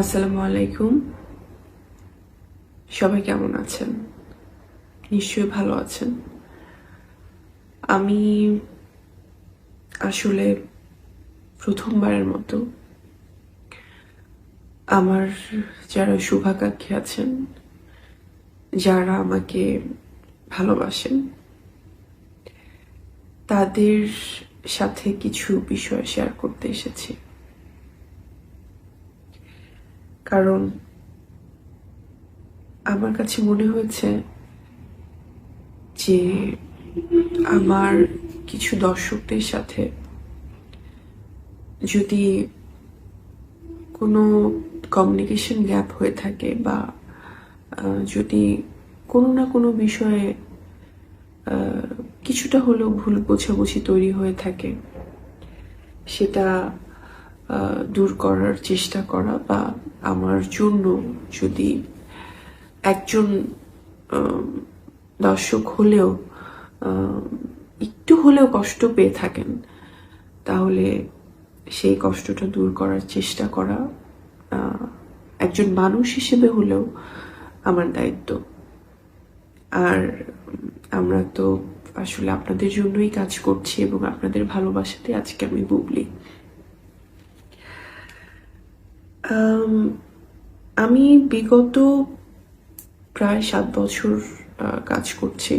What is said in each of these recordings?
আসসালামু আলাইকুম। সবাই কেমন আছেন? নিশ্চয়ই ভালো আছেন। আমি আসলে প্রথমবারের মতো আমার যারা শুভাকাঙ্ক্ষী আছেন, যারা আমাকে ভালোবাসেন, তাদের সাথে কিছু বিষয় শেয়ার করতে এসেছি। কারণ আমার কাছে মনে হয়েছে যে আমার কিছু দর্শকদের সাথে যদি কোনো কমিউনিকেশন গ্যাপ হয়ে থাকে বা যদি কোনো না কোনো বিষয়ে কিছুটা হলেও ভুল বোঝাবুঝি তৈরি হয়ে থাকে, সেটা দূর করার চেষ্টা করা বা আমার জন্য যদি একজন দর্শক হলেও একটু হলেও কষ্ট পেয়ে থাকেন, তাহলে সেই কষ্টটা দূর করার চেষ্টা করা একজন মানুষ হিসেবে হলেও আমার দায়িত্ব। আর আমরা তো আসলে আপনাদের জন্যই কাজ করছি এবং আপনাদের ভালোবাসাতে আজকে আমি বুবলি। আমি বিগত প্রায় 7 বছর কাজ করছি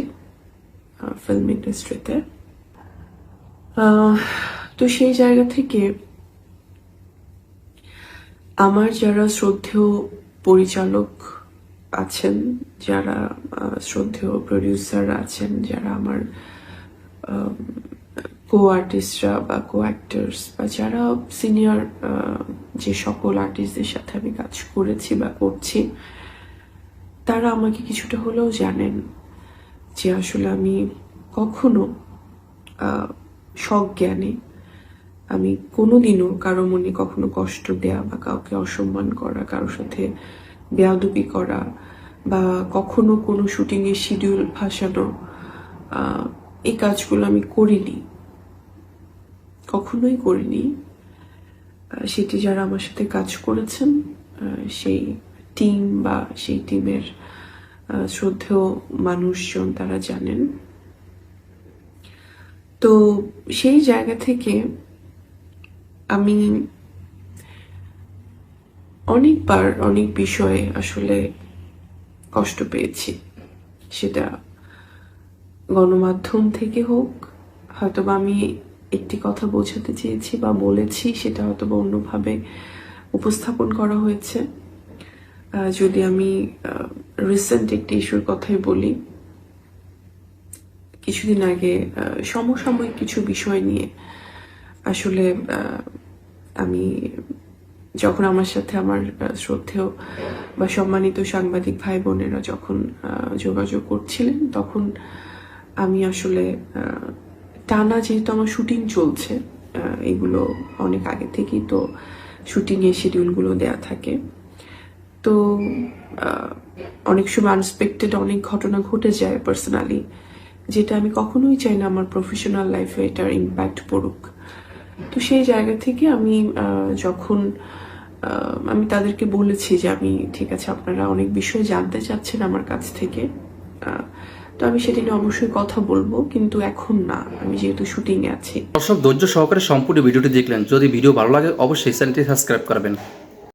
ফিল্ম ইন্ডাস্ট্রিতে। তো সেই জায়গা থেকে আমার যারা শ্রদ্ধেয় পরিচালক আছেন, যারা শ্রদ্ধেয় প্রডিউসার আছেন, যারা আমার কো আর্টিস্টরা বা কো অ্যাক্টার্স বা যারা সিনিয়র যে সকল আর্টিস্টদের সাথে আমি কাজ করেছি বা করছি, তারা আমাকে কিছুটা হলেও জানেন যে আসলে আমি কখনো সজ্ঞানে আমি কোনোদিনও কারো মনে কখনো কষ্ট দেয়া বা কাউকে অসম্মান করা, কারোর সাথে বেয়াদবি করা বা কখনো কোনো শুটিংয়ের শিডিউল ভাসানো, এই কাজগুলো আমি করিনি, কখনোই করিনি। সেটি যারা আমার সাথে কাজ করেছেন, সেই টিম বা সেই টিমের শ্রদ্ধেয় মানুষজন তারা জানেন। তো সেই জায়গা থেকে আমি অনেকবার অনেক বিষয়ে আসলে কষ্ট পেয়েছি, সেটা গণমাধ্যম থেকে হোক, হয়তোবা আমি একটি কথা বোঝাতে চেয়েছি বা বলেছি, সেটা হয়তোবা অন্যভাবে উপস্থাপন করা হয়েছে। যদি আমি রিসেন্ট একটি ইস্যুর কথাই বলি, কিছুদিন আগে সমসাময়িক কিছু বিষয় নিয়ে আসলে আমি যখন আমার সাথে আমার শ্রদ্ধেয় বা সম্মানিত সাংবাদিক ভাই বোনেরা যখন যোগাযোগ করছিলেন, তখন আমি আসলে টানা যেহেতু আমার শুটিং চলছে, এগুলো অনেক আগে থেকেই তো শুটিংয়ের শিডিউলগুলো দেয়া থাকে, তো অনেক সময় আনএক্সপেক্টেড অনেক ঘটনা ঘটে যায় পার্সোনালি, যেটা আমি কখনোই চাই না আমার প্রফেশনাল লাইফে এটার ইম্প্যাক্ট পড়ুক। তো সেই জায়গা থেকে আমি যখন আমি তাদেরকে বলেছি যে আমি ঠিক আছে, আপনারা অনেক বিষয় জানতে চাচ্ছেন আমার কাছ থেকে, তো আমি সেটা নিয়ে অবশ্যই কথা বলবো, কিন্তু এখন না, আমি যেহেতু শুটিংয়ে আছি। দর্শক ধৈর্য সহকারে সম্পূর্ণ ভিডিওটি দেখলেন। যদি ভিডিও ভালো লাগে অবশ্যই চ্যানেলটি সাবস্ক্রাইব করবেন।